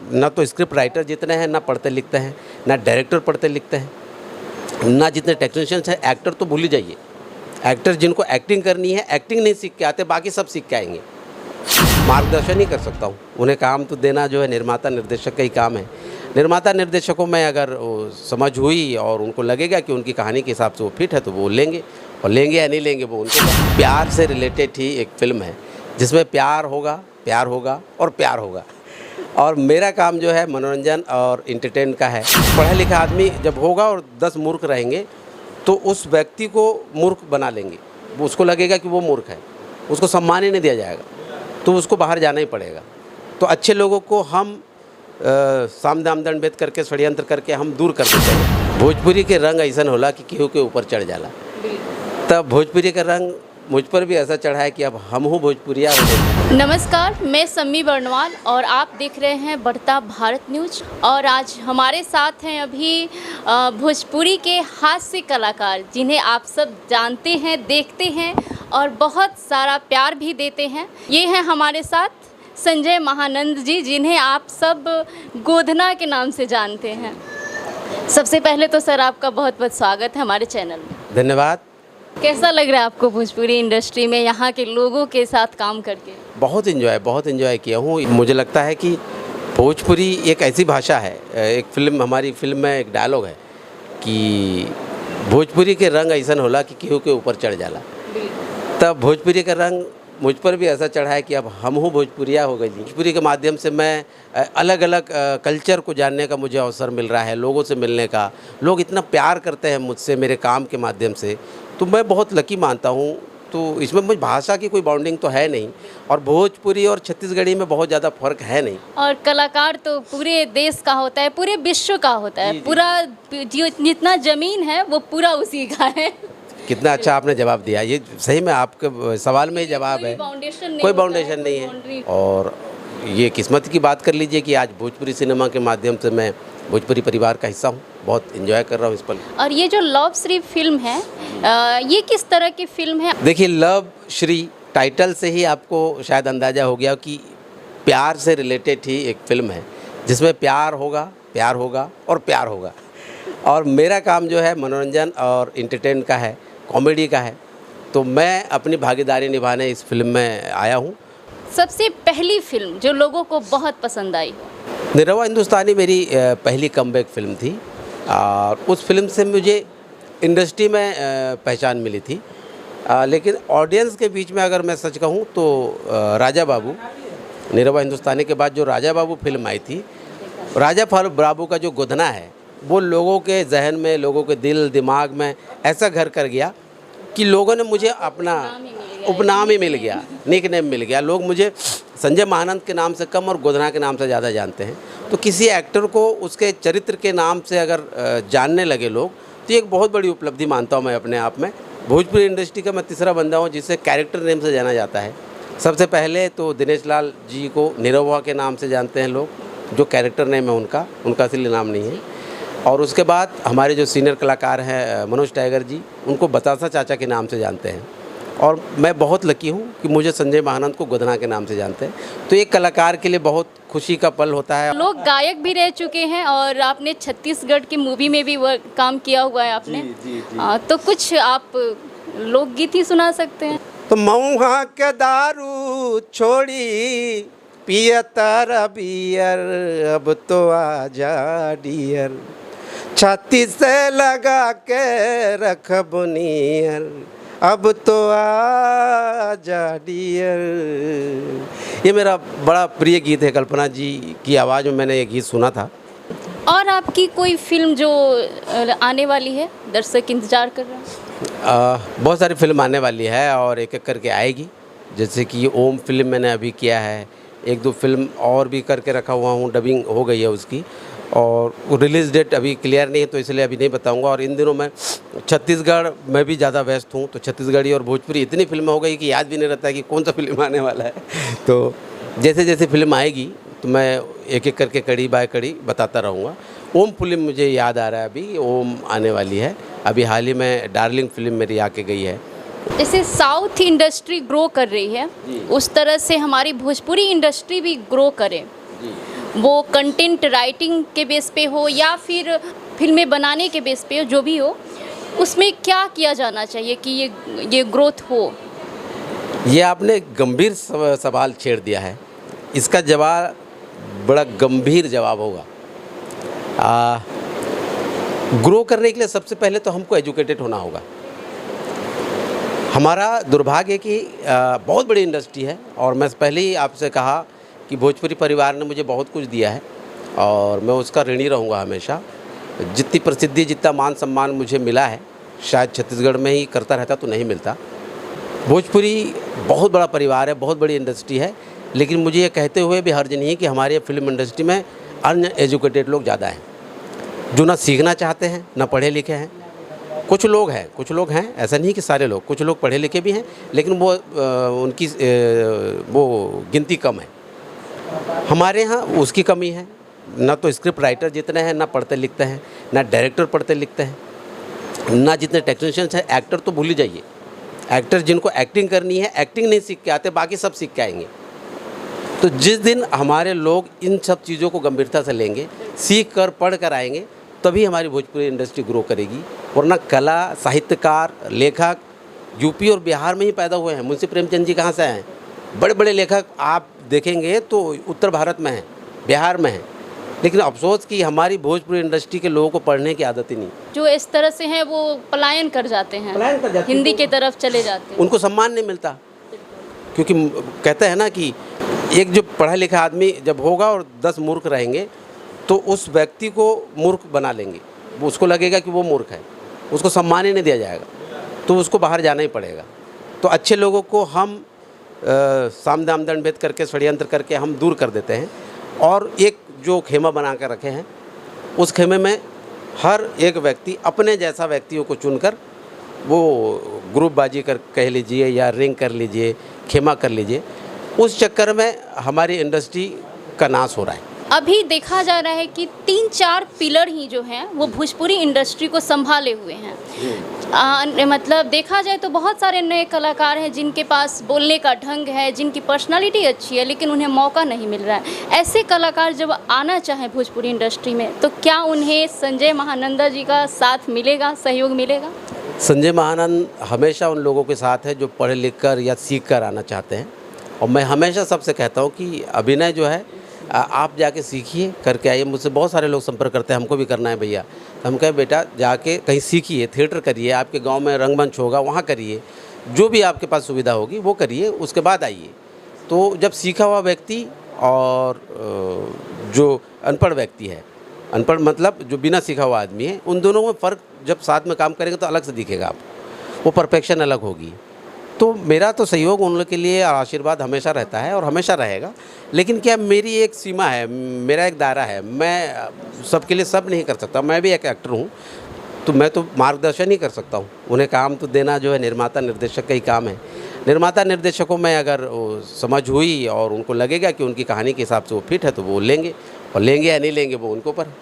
ना तो script writer जितने हैं ना पढ़ते लिखते हैं, ना डायरेक्टर पढ़ते लिखते हैं, ना जितने टेक्नीशियंस हैं। एक्टर तो भूल ही जाइए, एक्टर जिनको एक्टिंग करनी है एक्टिंग नहीं सीख के आते, बाकी सब सीख के आएंगे। मार्गदर्शन ही कर सकता हूँ, उन्हें काम तो देना जो है निर्माता निर्देशक का ही काम है। निर्माता निर्देशकों में अगर समझ हुई और उनको लगेगा कि उनकी कहानी के हिसाब से वो फिट है तो वो लेंगे, और लेंगे या नहीं लेंगे वो उनको। प्यार से रिलेटेड ही एक फ़िल्म है जिसमें प्यार होगा और प्यार होगा। और मेरा काम जो है मनोरंजन और इंटरटेन का है। पढ़ा लिखा आदमी जब होगा और 10 मूर्ख रहेंगे तो उस व्यक्ति को मूर्ख बना लेंगे, उसको लगेगा कि वो मूर्ख है, उसको सम्मान ही नहीं दिया जाएगा, तो उसको बाहर जाना ही पड़ेगा। तो अच्छे लोगों को हम साम दाम दंड भेद करके षड्यंत्र करके हम दूर कर देते हैं। भोजपुरी के रंग ऐसा होला कि केहू के ऊपर चढ़ जाला, तब भोजपुरी का रंग मुझ पर भी ऐसा चढ़ा है कि अब हम हूँ भोजपुरिया हो गए। नमस्कार, मैं सम्मी बर्नवाल और आप देख रहे हैं बढ़ता भारत न्यूज। और आज हमारे साथ हैं अभी भोजपुरी के हास्य कलाकार, जिन्हें आप सब जानते हैं, देखते हैं और बहुत सारा प्यार भी देते हैं। ये हैं हमारे साथ संजय महानंद जी, जिन्हें आप सब गोधना के नाम से जानते हैं। सबसे पहले तो सर आपका बहुत बहुत स्वागत है हमारे चैनल में। धन्यवाद। कैसा लग रहा है आपको भोजपुरी इंडस्ट्री में यहाँ के लोगों के साथ काम करके? बहुत इन्जॉय किया हूँ। मुझे लगता है कि भोजपुरी एक ऐसी भाषा है, एक फिल्म, हमारी फिल्म में एक डायलॉग है कि भोजपुरी के रंग ऐसा होला कि केहू के ऊपर चढ़ जाला, तब भोजपुरी का रंग मुझ पर भी ऐसा चढ़ा है कि अब हम हूँ भोजपुरिया हो गई। भोजपुरी के माध्यम से मैं अलग अलग कल्चर को जानने का मुझे अवसर मिल रहा है, लोगों से मिलने का। लोग इतना प्यार करते हैं मुझसे मेरे काम के माध्यम से, तो मैं बहुत लकी मानता हूँ। तो इसमें मुझे भाषा की कोई बाउंडिंग तो है नहीं, और भोजपुरी और छत्तीसगढ़ी में बहुत ज़्यादा फर्क है नहीं। और कलाकार तो पूरे देश का होता है, पूरे विश्व का होता है। पूरा जितना ज़मीन है वो पूरा उसी का है। कितना अच्छा आपने जवाब दिया, ये सही में आपके सवाल में ही जवाब है। कोई बाउंडेशन नहीं है। और ये किस्मत की बात कर लीजिए कि आज भोजपुरी सिनेमा के माध्यम से मैं भोजपुरी परिवार का हिस्सा हूँ। बहुत एंजॉय कर रहा हूँ इस पल। और ये जो लव श्री फिल्म है, ये किस तरह की फिल्म है? देखिए, लव श्री टाइटल से ही आपको शायद अंदाज़ा हो गया कि प्यार से रिलेटेड ही एक फिल्म है जिसमें प्यार होगा और प्यार होगा। और मेरा काम जो है मनोरंजन और इंटरटेन का है, कॉमेडी का है, तो मैं अपनी भागीदारी निभाने इस फिल्म में आया हूँ। सबसे पहली फिल्म जो लोगों को बहुत पसंद आई हो? निरहुआ हिंदुस्तानी मेरी पहली कमबैक फिल्म थी, और उस फिल्म से मुझे इंडस्ट्री में पहचान मिली थी। लेकिन ऑडियंस के बीच में अगर मैं सच कहूँ तो राजा बाबू, निरहुआ हिंदुस्तानी के बाद जो राजा बाबू फिल्म आई थी, राजा बाबू का जो गोधना है वो लोगों के जहन में, लोगों के दिल दिमाग में ऐसा घर कर गया कि लोगों ने मुझे अपना उपनाम ही मिल गया, निक नेम मिल गया। लोग मुझे संजय महानंद के नाम से कम और गोधना के नाम से ज़्यादा जानते हैं। तो किसी एक्टर को उसके चरित्र के नाम से अगर जानने लगे लोग, तो ये एक बहुत बड़ी उपलब्धि मानता हूँ मैं अपने आप में। भोजपुरी इंडस्ट्री का मैं तीसरा बंदा हूँ जिसे कैरेक्टर नेम से जाना जाता है। सबसे पहले तो दिनेश लाल जी को निरहुआ के नाम से जानते हैं लोग, जो कैरेक्टर नेम है उनका असली नाम नहीं है। और उसके बाद हमारे जो सीनियर कलाकार हैं मनोज टाइगर जी, उनको बतासा चाचा के नाम से जानते हैं। और मैं बहुत लकी हूँ कि मुझे संजय महानंद को गोधना के नाम से जानते हैं। तो एक कलाकार के लिए बहुत खुशी का पल होता है। लोग गायक भी रह चुके हैं और आपने छत्तीसगढ़ की मूवी में भी वो काम किया हुआ है आपने। जी। तो कुछ आप लोकगीत ही सुना सकते हैं? तो मऊहा के दारू छोड़ी पियता बियर, अब तो आजा डियर, छाती से लगा के रख बुनियर, अब तो आजा डियर। ये मेरा बड़ा प्रिय गीत है, कल्पना जी की आवाज़ में मैंने ये गीत सुना था। और आपकी कोई फिल्म जो आने वाली है, दर्शक इंतजार कर रहे हैं? बहुत सारी फिल्म आने वाली है और एक एक करके आएगी। जैसे कि ओम फिल्म मैंने अभी किया है, एक दो फिल्म और भी करके रखा हुआ हूँ, डबिंग हो गई है उसकी, और रिलीज़ डेट अभी क्लियर नहीं है तो इसलिए अभी नहीं बताऊंगा। और इन दिनों मैं छत्तीसगढ़ में भी ज़्यादा व्यस्त हूँ, तो छत्तीसगढ़ी और भोजपुरी इतनी फिल्में हो गई कि याद भी नहीं रहता है कि कौन सा फिल्म आने वाला है। तो जैसे जैसे फिल्म आएगी तो मैं एक एक करके कड़ी बाय कड़ी बताता रहूँगा। ओम फिल्म मुझे याद आ रहा है, अभी ओम आने वाली है। अभी हाल ही में डार्लिंग फिल्म मेरी आके गई है। जैसे साउथ इंडस्ट्री ग्रो कर रही है, उस तरह से हमारी भोजपुरी इंडस्ट्री भी ग्रो करे। वो कंटेंट राइटिंग के बेस पे हो या फिर फिल्में बनाने के बेस पे हो, जो भी हो, उसमें क्या किया जाना चाहिए कि ये ग्रोथ हो? ये आपने गंभीर सवाल छेड़ दिया है। इसका जवाब बड़ा गंभीर जवाब होगा। ग्रो करने के लिए सबसे पहले तो हमको एजुकेटेड होना होगा। हमारा दुर्भाग्य है कि बहुत बड़ी इंडस्ट्री है, और मैं पहले ही आपसे कहा कि भोजपुरी परिवार ने मुझे बहुत कुछ दिया है और मैं उसका ऋणी रहूँगा हमेशा। जितनी प्रसिद्धि, जितना मान सम्मान मुझे मिला है, शायद छत्तीसगढ़ में ही करता रहता तो नहीं मिलता। भोजपुरी बहुत बड़ा परिवार है, बहुत बड़ी इंडस्ट्री है, लेकिन मुझे ये कहते हुए भी हर्ज नहीं है कि हमारे फिल्म इंडस्ट्री में अनएजुकेटेड लोग ज़्यादा हैं, जो ना सीखना चाहते हैं, ना पढ़े लिखे हैं। कुछ लोग हैं, ऐसा नहीं कि सारे लोग, कुछ लोग पढ़े लिखे भी हैं, लेकिन वो उनकी वो गिनती कम है। हमारे यहाँ उसकी कमी है। ना तो स्क्रिप्ट राइटर जितने हैं, ना पढ़ते लिखते हैं, ना डायरेक्टर पढ़ते लिखते हैं, ना जितने टेक्नीशियंस हैं। एक्टर तो भूल ही जाइए। एक्टर जिनको एक्टिंग करनी है, एक्टिंग नहीं सीख के आते, बाकी सब सीख के आएंगे। तो जिस दिन हमारे लोग इन सब चीज़ों को गंभीरता से लेंगे, सीख कर पढ़ कर आएंगे, तभी हमारी भोजपुरी इंडस्ट्री ग्रो करेगी। वरना कला, साहित्यकार, लेखक यूपी और बिहार में ही पैदा हुए हैं। मुंशी प्रेमचंद जी कहाँ से आए हैं? बड़े बड़े लेखक आप देखेंगे तो उत्तर भारत में हैं, बिहार में हैं। लेकिन अफसोस कि हमारी भोजपुरी इंडस्ट्री के लोगों को पढ़ने की आदत ही नहीं। जो इस तरह से हैं वो पलायन कर जाते हैं, हिंदी के तरफ चले जाते हैं। उनको सम्मान नहीं मिलता, क्योंकि कहते हैं ना कि एक जो पढ़ा लिखा आदमी जब होगा और 10 मूर्ख रहेंगे तो उस व्यक्ति को मूर्ख बना लेंगे। उसको लगेगा कि वो मूर्ख है, उसको सम्मान ही नहीं दिया जाएगा, तो उसको बाहर जाना ही पड़ेगा। तो अच्छे लोगों को हम साम दाम दंड भेद करके, षड्यंत्र करके हम दूर कर देते हैं, और एक जो खेमा बना कर रखे हैं, उस खेमे में हर एक व्यक्ति अपने जैसा व्यक्तियों को चुनकर वो ग्रुपबाजी कर कह लीजिए या रिंग कर लीजिए, खेमा कर लीजिए, उस चक्कर में हमारी इंडस्ट्री का नाश हो रहा है। अभी देखा जा रहा है कि 3-4 पिलर ही जो हैं वो भोजपुरी इंडस्ट्री को संभाले हुए हैं। मतलब देखा जाए तो बहुत सारे नए कलाकार हैं जिनके पास बोलने का ढंग है, जिनकी पर्सनालिटी अच्छी है, लेकिन उन्हें मौका नहीं मिल रहा है। ऐसे कलाकार जब आना चाहें भोजपुरी इंडस्ट्री में, तो क्या उन्हें संजय महानंदा जी का साथ मिलेगा, सहयोग मिलेगा? संजय महानंद हमेशा उन लोगों के साथ है जो पढ़ लिख कर या सीख कर आना चाहते हैं। और मैं हमेशा सबसे कहता हूँ कि अभिनय जो है आप जाके सीखिए, करके आइए। मुझसे बहुत सारे लोग संपर्क करते हैं, हमको भी करना है भैया। तो हम कहें बेटा जाके कहीं सीखिए, थिएटर करिए, आपके गांव में रंगमंच होगा वहाँ करिए, जो भी आपके पास सुविधा होगी वो करिए, उसके बाद आइए। तो जब सीखा हुआ व्यक्ति और जो अनपढ़ व्यक्ति है, अनपढ़ मतलब जो बिना सीखा हुआ आदमी है, उन दोनों में फ़र्क जब साथ में काम करेंगे तो अलग से दिखेगा आपको, वो परफेक्शन अलग होगी। तो मेरा तो सहयोग उन लोग के लिए और आशीर्वाद हमेशा रहता है और हमेशा रहेगा। लेकिन क्या मेरी एक सीमा है, मेरा एक दायरा है, मैं सबके लिए सब नहीं कर सकता। मैं भी एक एक्टर हूँ, तो मैं तो मार्गदर्शन ही कर सकता हूँ। उन्हें काम तो देना जो है निर्माता निर्देशक का ही काम है। निर्माता निर्देशकों में अगर समझ हुई और उनको लगेगा कि उनकी कहानी के हिसाब से वो फिट है तो वो लेंगे, और लेंगे या नहीं लेंगे वो उनको पर।